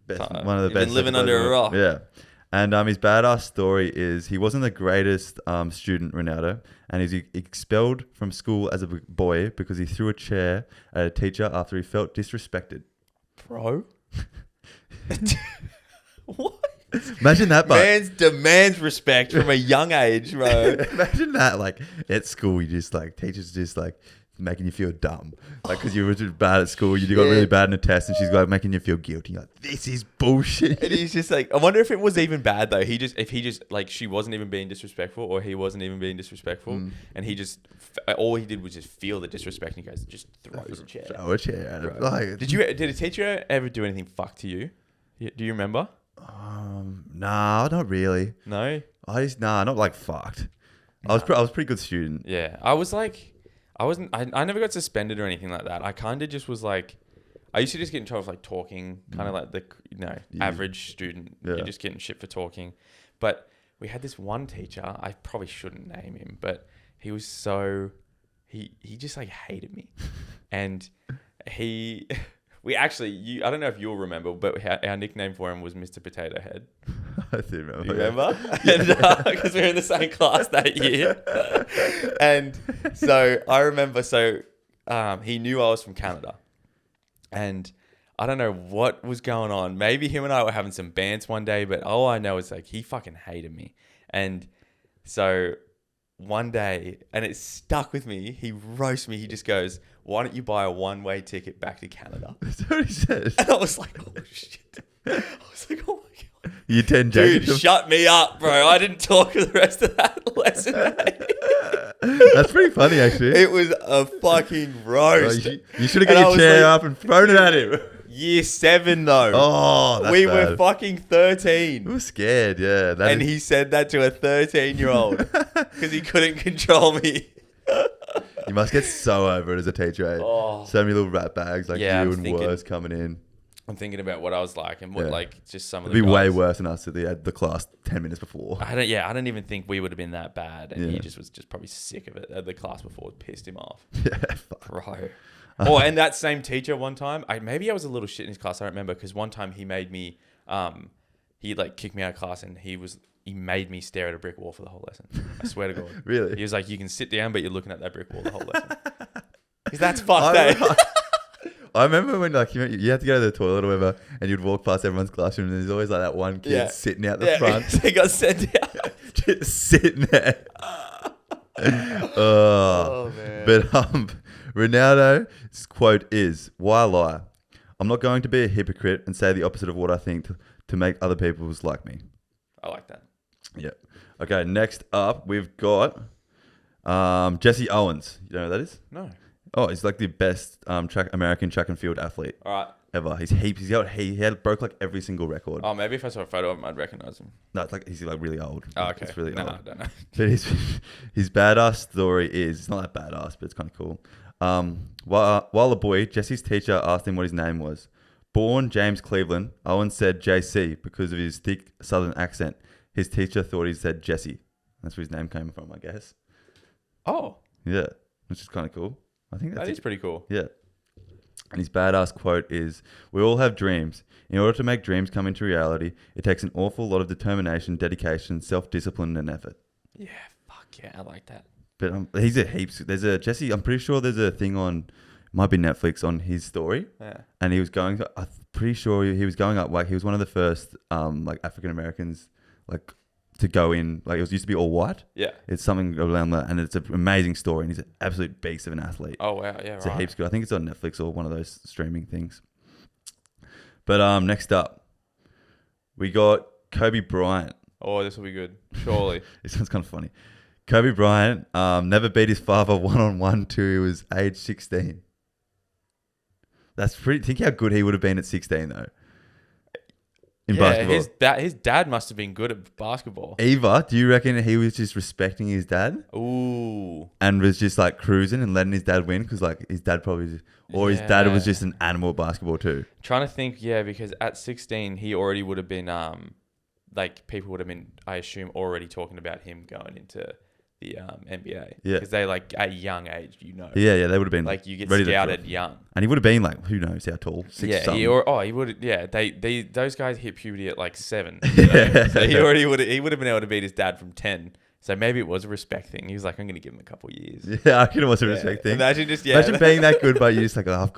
one of the You've best. been living under a rock. Yeah. And his badass story is he wasn't the greatest student, Ronaldo, and he's expelled from school as a boy because he threw a chair at a teacher after he felt disrespected. Bro. What? Imagine that, but Man's demands respect from a young age, bro. imagine that, like at school, you just like teachers just like making you feel dumb, like because you were just bad at school, you got really bad in a test, and she's like making you feel guilty. You're like, this is bullshit. And he's just like, I wonder if it was even bad though. If he just like she wasn't even being disrespectful, or he wasn't even being disrespectful, and he just all he did was just feel the disrespect, and he goes, just throws a chair. Throw a chair at it. Like, Did a teacher ever do anything fuck to you? Do you remember? Nah, not really. No. Not like fucked. I was a pretty good student. Yeah, I was like, I never got suspended or anything like that. I kind of just was like, I used to just get in trouble for like talking, kind of like the average student. Yeah. You're just getting shit for talking. But we had this one teacher. I probably shouldn't name him, but he was he just like hated me, and we actually, I don't know if you'll remember, but our nickname for him was Mr. Potato Head. I do remember. You remember? Because we were in the same class that year. And so I remember, he knew I was from Canada. And I don't know what was going on. Maybe him and I were having some bants one day, but all I know is like he fucking hated me. And so one day, and it stuck with me, he roasts me. He just goes, why don't you buy a one-way ticket back to Canada? That's what he said. And I was like, oh shit. I was like, oh my God. You 10 Dude, shut me up, bro. I didn't talk for the rest of that lesson. That's pretty funny, actually. It was a fucking roast. You should have got your chair up and thrown it at him. Year 7, though. Oh, that's we bad. were fucking 13. We were scared, yeah. And he said that to a 13-year-old because he couldn't control me. You must get so over it as a teacher, eh? Oh. So many little rat bags like Yeah, you I'm and thinking- worse coming in. I'm thinking about what I was like and what just some of It'd the be way guys- worse than us at the class 10 minutes before. I don't even think we would have been that bad. And he just was just probably sick of it. The class before pissed him off. Yeah, fuck. Right. Oh, and that same teacher one time, maybe I was a little shit in his class. I don't remember because one time he made me, he like kicked me out of class and he made me stare at a brick wall for the whole lesson. I swear to God. Really? He was like, you can sit down, but you're looking at that brick wall the whole lesson. Because that's fucked, eh? I remember when like you had to go to the toilet or whatever, and you'd walk past everyone's classroom, and there's always like that one kid sitting out the front. He got sent out. Just sitting there. Oh, man. But Ronaldo's quote is, "Why lie? I'm not going to be a hypocrite and say the opposite of what I think to make other people like me." I like that. Yeah. Okay. Next up, we've got Jesse Owens. You know who that is? No. Oh, he's like the best American track and field athlete All right. ever. He's heaps. He broke like every single record. Oh, maybe if I saw a photo of him, I'd recognize him. No, it's like he's like really old. Oh, okay. It's really no, old. I don't know. But his badass story is, it's not that badass, but it's kind of cool. While a boy, Jesse's teacher asked him what his name was. Born James Cleveland, Owen said JC because of his thick southern accent. His teacher thought he said Jesse. That's where his name came from, I guess. Oh, Yeah, which is kind of cool. I think that is pretty cool. Yeah. And his badass quote is, "We all have dreams. In order to make dreams come into reality, it takes an awful lot of determination, dedication, self-discipline, and effort." Yeah, fuck yeah, I like that. But he's a heaps. There's a Jesse. I'm pretty sure there's a thing on, might be Netflix, on his story. Yeah. And he was going. I'm pretty sure he was going up. Like he was one of the first like African Americans like to go in. Like it used to be all white. Yeah. It's something around that, and it's an amazing story. And he's an absolute beast of an athlete. Oh wow, yeah, It's right. a heaps good. I think it's on Netflix or one of those streaming things. But next up, we got Kobe Bryant. Oh, this will be good. Surely. This one's kind of funny. Kobe Bryant never beat his father one-on-one till he was age 16. That's pretty. Think how good he would have been at 16, though. in basketball. His dad must have been good at basketball. Either, do you reckon he was just respecting his dad? Ooh. And was just like cruising and letting his dad win? Because like his dad probably... Or his dad was just an animal at basketball too. Trying to think, because at 16, he already would have been... like people would have been, I assume, already talking about him going into the NBA. Yeah. Because they like at a young age, Yeah, they would have been like you get scouted young. And he would have been like, who knows how tall? 6 something. He would. Yeah, those guys hit puberty at like 7. You know? So he would have been able to beat his dad from 10. So maybe it was a respect thing. He was like, I'm going to give him a couple of years. Yeah, I reckon it was a respect thing. Imagine being that good, but you're just like, I'm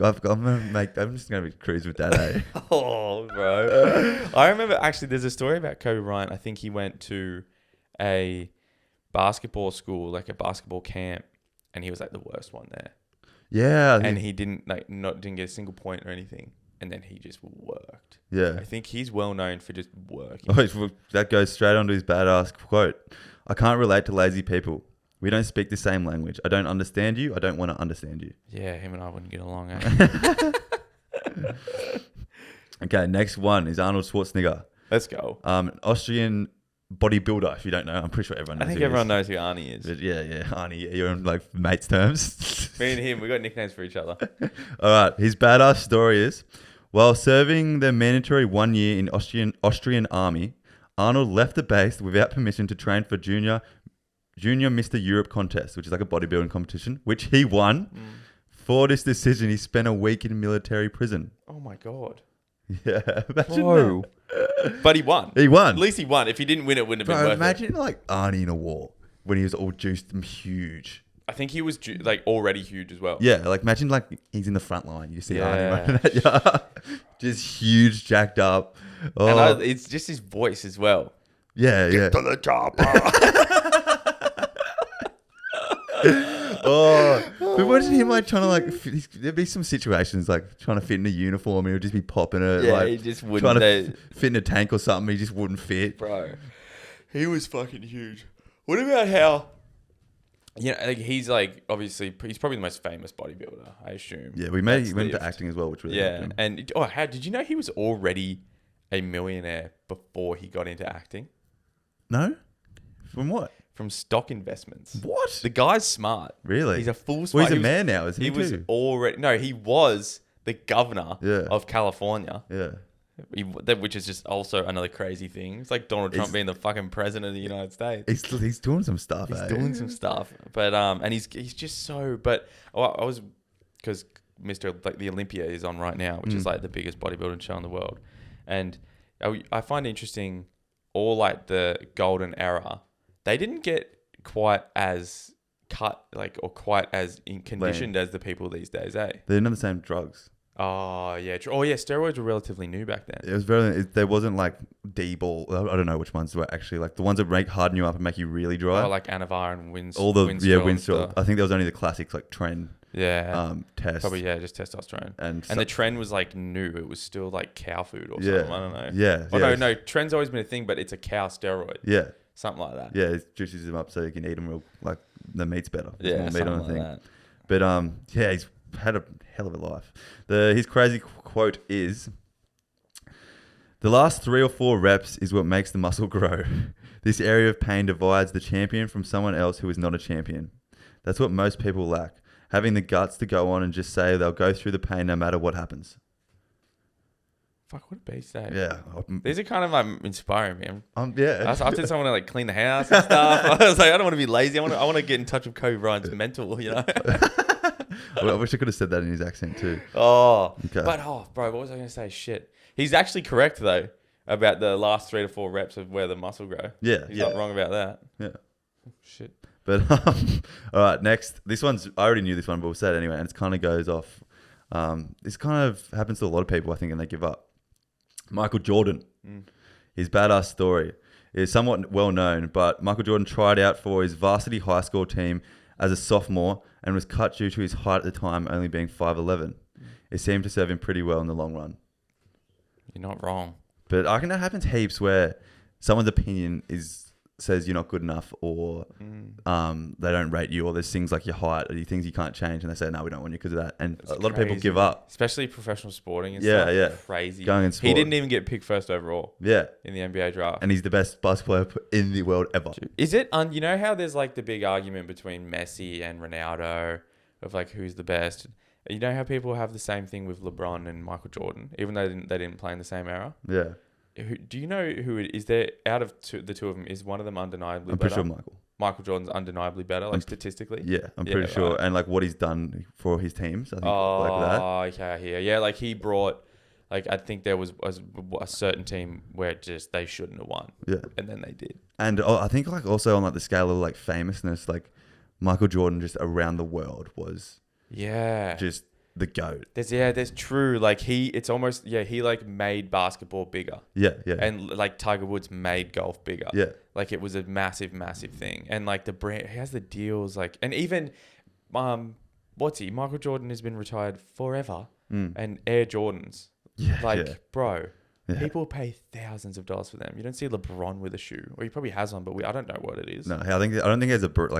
just going to be cruise with dad. Eh? Oh, bro. I remember actually there's a story about Kobe Bryant. I think he went to a basketball school, like a basketball camp, and he was like the worst one there. Yeah. And he didn't get a single point or anything. And then he just worked. Yeah. I think he's well known for just working. Oh, that goes straight onto his badass quote. I can't relate to lazy people. We don't speak the same language. I don't understand you. I don't want to understand you. Yeah, him and I wouldn't get along, eh? Okay, next one is Arnold Schwarzenegger. Let's go. Austrian bodybuilder, if you don't know. I'm pretty sure everyone knows. I think everyone knows who Arnie is. But yeah, Arnie. You're on like mates terms. Me and him, we got nicknames for each other. All right, his badass story is, while serving the mandatory 1 year in Austrian army, Arnold left the base without permission to train for junior Mr. Europe contest, which is like a bodybuilding competition, which he won. For this decision, he spent a week in military prison. Oh my God. Yeah. Imagine that. But he won. He won. At least he won. If he didn't win, it wouldn't have been worth imagine like Arnie in a war when he was all juiced and huge. I think he was like already huge as well. Yeah, like imagine like he's in the front line. You see Arnie running at you. Just huge, jacked up. Oh. And it's just his voice as well. Yeah, Get to the chopper. But imagine him like trying to like, there'd be some situations like trying to fit in a uniform and he'll just be popping it. Yeah, like, he just wouldn't. Trying to fit in a tank or something, he just wouldn't fit. Bro, he was fucking huge. What about how, like he's like, obviously, he's probably the most famous bodybuilder, I assume. Yeah, he went into acting as well, which really helped him. And how did you know he was already a millionaire before he got into acting? No? From what? From stock investments. What? The guy's smart. Really? He's a full smart. Well, he's a man now, isn't he? He was the governor of California. Yeah. Which is just also another crazy thing. It's like Donald Trump being the fucking president of the United States. He's doing some stuff. He's doing some stuff. But and he's just so. But I was, because like the Olympia is on right now, which is like the biggest bodybuilding show in the world, and I find interesting all like the golden era. They didn't get quite as cut or quite as conditioned as the people these days, eh? They're not the same drugs. Oh yeah, steroids were relatively new back then. It was there wasn't like D-ball. I don't know which ones were actually like the ones that harden you up and make you really dry. Oh, like Anavar and Winstrol. All the Winstrol. I think there was only the classics like Tren. Yeah. Test. Probably just testosterone. And the Tren was like new. It was still like cow food or something. I don't know. Yeah. No. Tren's always been a thing, but it's a cow steroid. Yeah. Something like that. Yeah, it juices them up so you can eat them real, like the meat's better. There's more meat on the like thing. That. But he's had a hell of a life. His crazy quote is, "The last 3 or 4 reps is what makes the muscle grow. This area of pain divides the champion from someone else who is not a champion. That's what most people lack. Having the guts to go on and just say they'll go through the pain no matter what happens." Fuck, what a beast, eh? Yeah. These are kind of inspiring me. Yeah. I did someone to like clean the house and stuff. I was like, I don't want to be lazy. I want to get in touch with Kobe Bryant's mental, you know? Well, I wish I could have said that in his accent too. Oh. Okay. But, bro, what was I going to say? Shit. He's actually correct, though, about the last 3 to 4 reps of where the muscle grow. Yeah. He's not wrong about that. Yeah. Oh, shit. But, all right, next. This one's, I already knew this one, but we'll say it anyway. And it kind of goes off. This kind of happens to a lot of people, I think, and they give up. Michael Jordan. His badass story is somewhat well known, but Michael Jordan tried out for his varsity high school team as a sophomore and was cut due to his height at the time only being 5'11". It seemed to serve him pretty well in the long run. You're not wrong. But I reckon that happens heaps where someone's opinion is says you're not good enough, or they don't rate you, or there's things like your height or things you can't change, and they say no, we don't want you because of that. And a lot of people give up, especially professional sporting and Yeah, stuff. yeah. Crazy. Going in sport. He didn't even get picked first overall Yeah, in the NBA draft. and he's the best basketball player in the world ever. Is it? You know how there's like the big argument between Messi and Ronaldo of like who's the best. You know how people have the same thing with LeBron and Michael Jordan, even though they didn't play in the same era. Yeah, Do you know who it is? There out of the two of them, is one of them undeniably I'm better? pretty sure Michael Jordan's undeniably better, like statistically. Yeah, I'm pretty sure, right. and like what he's done for his teams, I think like that. Oh, okay, yeah, like he brought, like I think there was a certain team where just they shouldn't have won, Yeah, and then they did. and I think like also on like the scale of like famousness, like Michael Jordan just around the world was just the GOAT. There's true. Like it's almost, he like made basketball bigger. Yeah. And like Tiger Woods made golf bigger. Yeah. Like it was a massive, massive thing. And like the brand, he has the deals, like, and even, Michael Jordan has been retired forever. And Air Jordans. Bro, people pay thousands of dollars for them. You don't see LeBron with a shoe, or he probably has one, but I don't know what it is. No, I don't think he has a brand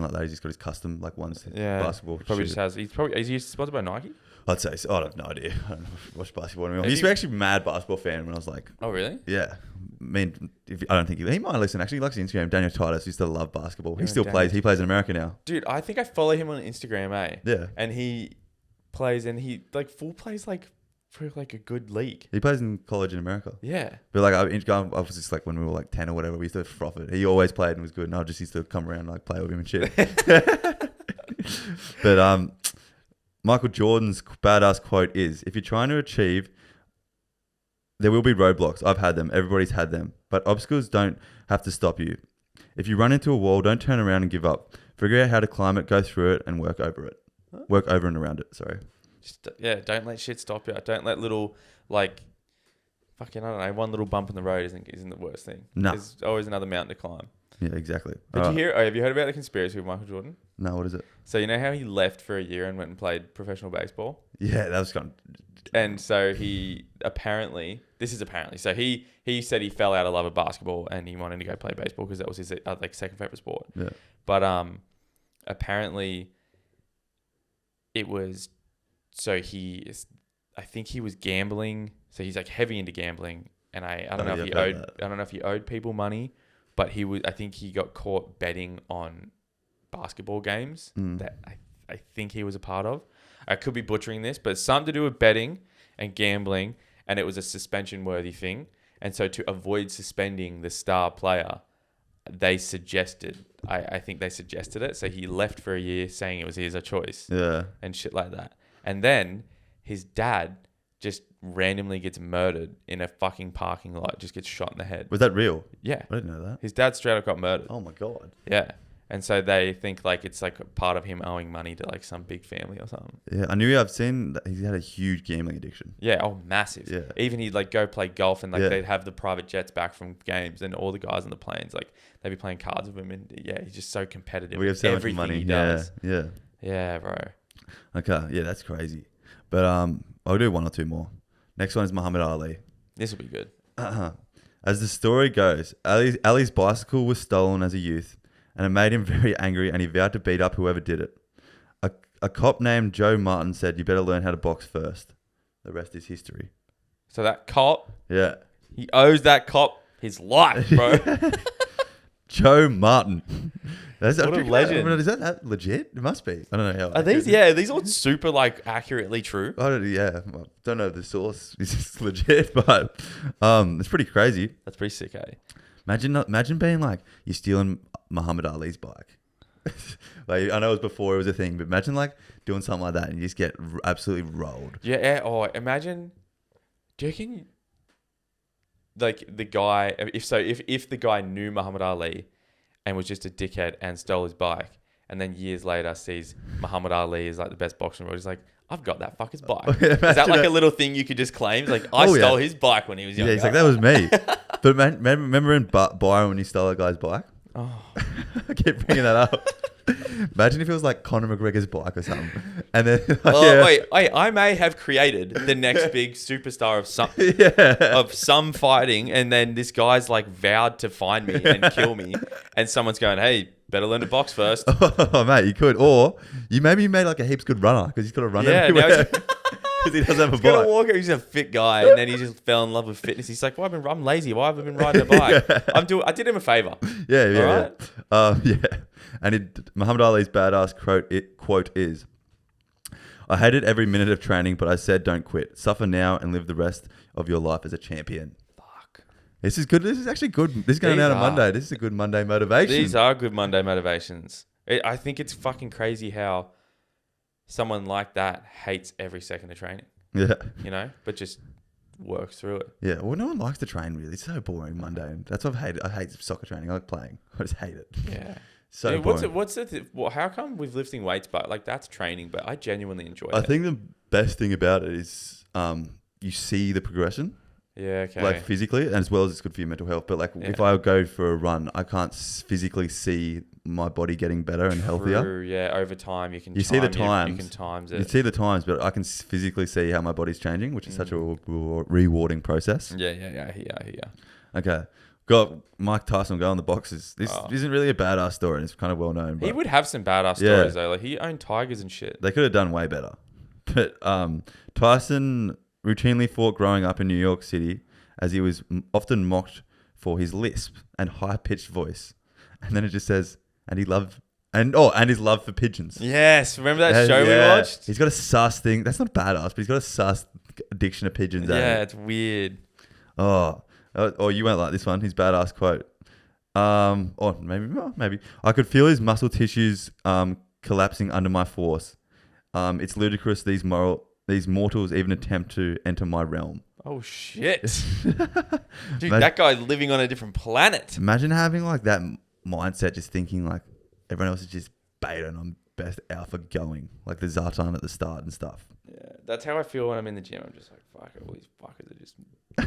like that. He's just got his custom like ones. Basketball. Probably just has. Is he sponsored by Nike? I'd say so. I have no idea. I don't watch basketball anymore. I used to be actually a mad basketball fan when I was like. Oh really? Yeah. I mean, I don't think he might listen. Actually, he likes Instagram. Daniel Titus used to love basketball. He still plays. He plays in America now. Dude, I think I follow him on Instagram, Yeah. And he plays, and he like full plays like for like a good league. He plays in college in America. Yeah. But like I was just like when we were like 10 or whatever, we used to froth it. He always played and was good, and I just used to come around and like play with him and shit. But Michael Jordan's badass quote is, if you're trying to achieve, there will be roadblocks. I've had them. Everybody's had them. But obstacles don't have to stop you. If you run into a wall, don't turn around and give up. Figure out how to climb it, go through it, and work over it. Work over and around it, sorry. Don't let shit stop you. Don't let little, like, fucking, I don't know, one little bump in the road isn't the worst thing. No. There's always another mountain to climb. Yeah, exactly. Have you heard about the conspiracy with Michael Jordan? No, what is it? So you know how he left for a year and went and played professional baseball? Yeah, that was kind of... And so he so he said he fell out of love of basketball and he wanted to go play baseball because that was his like second favorite sport. Yeah. But apparently it was, so I think he was gambling. So he's like heavy into gambling, and I don't know if he owed people money, but I think he got caught betting on basketball games that I think he was a part of. I could be butchering this, but it's something to do with betting and gambling, and it was a suspension-worthy thing. And so to avoid suspending the star player, I think they suggested it. So he left for a year saying it was his choice. Yeah. And shit like that. And then his dad just randomly gets murdered in a fucking parking lot, just gets shot in the head. Was that real? Yeah. I didn't know that. His dad straight up got murdered. Oh my God. Yeah. And so they think like it's like a part of him owing money to like some big family or something. Yeah, I've seen that he's had a huge gambling addiction. Yeah, massive. Yeah. Even he'd like go play golf and like they'd have the private jets back from games and all the guys on the planes, like they'd be playing cards with him, and he's just so competitive. We have so much money. He does. Yeah. Yeah, bro. Okay, yeah, that's crazy. But I'll do one or two more. Next one is Muhammad Ali. This will be good. As the story goes, Ali's bicycle was stolen as a youth, and it made him very angry, and he vowed to beat up whoever did it. A cop named Joe Martin said, "You better learn how to box first." The rest is history. So that cop, yeah, he owes that cop his life, bro. Joe Martin. What a legend. Is that legit? It must be. I don't know how. Are these all super like accurately true? I don't know if the source is legit, but it's pretty crazy. That's pretty sick, eh? Imagine being like, you're stealing Muhammad Ali's bike. Like, I know it was before it was a thing, but imagine like doing something like that and you just get absolutely rolled. Yeah. Oh, imagine. Do you reckon like the guy, if the guy knew Muhammad Ali and was just a dickhead and stole his bike, and then years later sees Muhammad Ali is like the best boxer in the world, he's like, I've got that fucker's bike. Is that like a little thing you could just claim? It's like, I stole his bike when he was younger. Yeah, he's like, that was me. But man, remember in Byron when he stole that guy's bike? Oh. I keep bringing that up. Imagine if it was like Conor McGregor's bike or something. And then, Wait, I may have created the next big superstar of some of some fighting, and then this guy's like vowed to find me and kill me, and someone's going, "Hey, better learn to box first." Oh, mate, you could. Or you maybe made like a heaps good runner because he's got to run everywhere. Because he doesn't have a he's got bike. to walk. He's a fit guy, and then he just fell in love with fitness. He's like, I'm lazy. Why have I been riding a bike? I did him a favor. Yeah. And Muhammad Ali's badass quote is, "I hated every minute of training, but I said don't quit. Suffer now and live the rest of your life as a champion." Fuck. This is good. This is actually good. This is going out on Monday. This is a good Monday motivation. These are good Monday motivations. I think it's fucking crazy how someone like that hates every second of training. Yeah. You know, but just works through it. Yeah. Well, no one likes to train really. It's so boring Monday. That's what I've hated. I hate soccer training. I like playing. I just hate it. Yeah. So boring. What's it? How come with lifting weights, but like that's training, but I genuinely enjoy it. I think the best thing about it is you see the progression. Yeah, okay. Like physically, and as well as it's good for your mental health. But like if I go for a run, I can't physically see my body getting better and healthier. Yeah, over time you can. You see the times. You can times it. You see the times, but I can physically see how my body's changing, which is such a rewarding process. Yeah. Okay. Got Mike Tyson go on the boxes. This isn't really a badass story, and it's kind of well known. He would have some badass stories though. Like he owned tigers and shit. They could have done way better. But Tyson routinely fought growing up in New York City, as he was often mocked for his lisp and high-pitched voice. And then it just says, and his love for pigeons. Yes, remember that show we watched? He's got a sus thing. That's not badass, but he's got a sus addiction to pigeons. Yeah, it's weird. Oh, you went like this one. His badass quote. Or maybe. I could feel his muscle tissues collapsing under my force. It's ludicrous these mortals even attempt to enter my realm. Oh shit. Dude, that guy's living on a different planet. Imagine having like that mindset, just thinking like everyone else is just beta and I'm best alpha going. Like the Zartan at the start and stuff. Yeah, that's how I feel when I'm in the gym. I'm just like, fuck, all these fuckers are just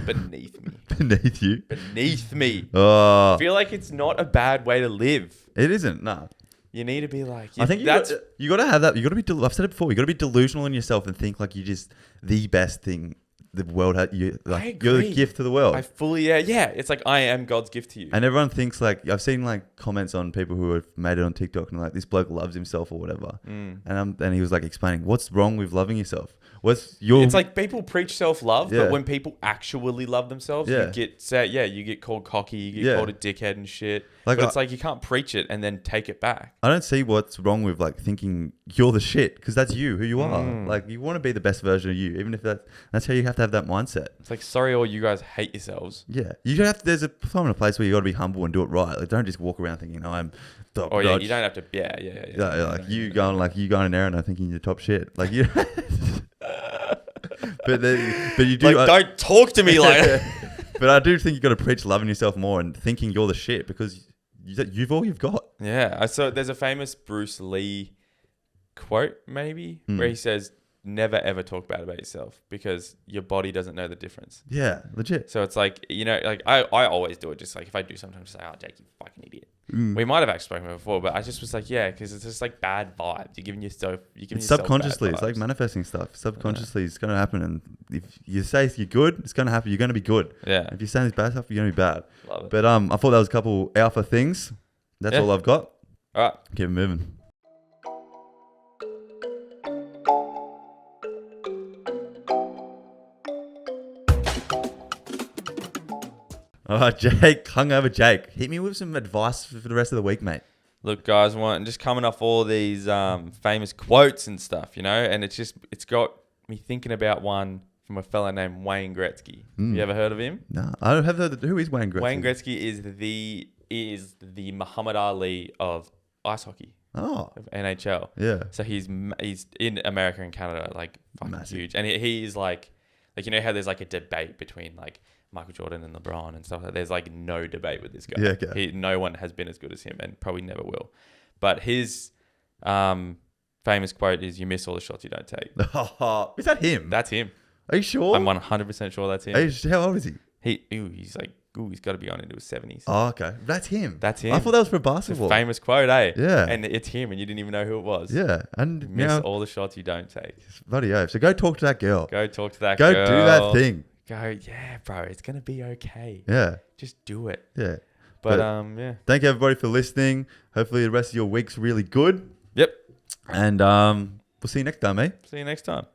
beneath me. Beneath you? Beneath me. Oh. I feel like it's not a bad way to live. It isn't, nah. You need to be like... I think you got to have that. You got to be... I've said it before. You got to be delusional in yourself and think like you're just the best thing the world has. You're the gift to the world. I fully... Yeah. It's like I am God's gift to you. And everyone thinks like... I've seen like comments on people who have made it on TikTok and like this bloke loves himself or whatever. And he was like explaining what's wrong with loving yourself. It's like people preach self-love, but when people actually love themselves, you get called cocky, you get called a dickhead and shit. Like, but it's like you can't preach it and then take it back. I don't see what's wrong with like thinking you're the shit, because that's you, who you are. Like you want to be the best version of you, even if that's how you have to have that mindset. It's like, sorry, all you guys hate yourselves. Yeah, you don't have to. There's a time and a place where you got to be humble and do it right. Like don't just walk around thinking I'm top. Oh yeah, you don't have to. You going in there and thinking you're top shit. Like you. But you do like, don't talk to me like. But I do think you got to preach loving yourself more and thinking you're the shit, because you've all you've got. Yeah, I saw there's a famous Bruce Lee quote maybe where he says, "Never ever talk bad about yourself because your body doesn't know the difference." Yeah, legit. So it's like, you know, like I always do it. Just like if I do sometimes say, "Oh, Jake, you fucking idiot." We might have actually spoken before, but I just was like, yeah, because it's just like bad vibes. You're giving yourself. It's subconsciously. It's like manifesting stuff. Subconsciously, it's going to happen. And if you say you're good, it's going to happen. You're going to be good. Yeah. If you're saying it's bad stuff, you're going to be bad. Love it. But I thought that was a couple alpha things. That's all I've got. All right. Keep it moving. All right, Jake, hungover Jake. Hit me with some advice for the rest of the week, mate. Look, guys, just coming off all these famous quotes and stuff, you know, and it's got me thinking about one from a fella named Wayne Gretzky. You ever heard of him? No, I don't have heard. Who is Wayne Gretzky? Wayne Gretzky is the Muhammad Ali of ice hockey. Oh, of NHL. Yeah. So he's in America and Canada, like fucking massive. Huge, and he's like you know how there's like a debate between like Michael Jordan and LeBron and stuff like that. There's like no debate with this guy. Yeah, okay. No one has been as good as him and probably never will. But his famous quote is, "You miss all the shots you don't take." Is that him? That's him. Are you sure? I'm 100% sure that's him. How old is he? He's like, he's got to be on into his 70s. Oh, okay. That's him. That's him. I thought that was for It's a basketball. famous quote, eh? Yeah. And it's him, and you didn't even know who it was. Yeah. And You miss all the shots you don't take. bloody oath. So go talk to that girl. Go talk to that Go girl. do that thing. Go, yeah, bro. It's going to be okay. Yeah. Just do it. Yeah. But yeah. Thank you everybody for listening. Hopefully the rest of your week's really good. Yep. And we'll see you next time, mate. See you next time.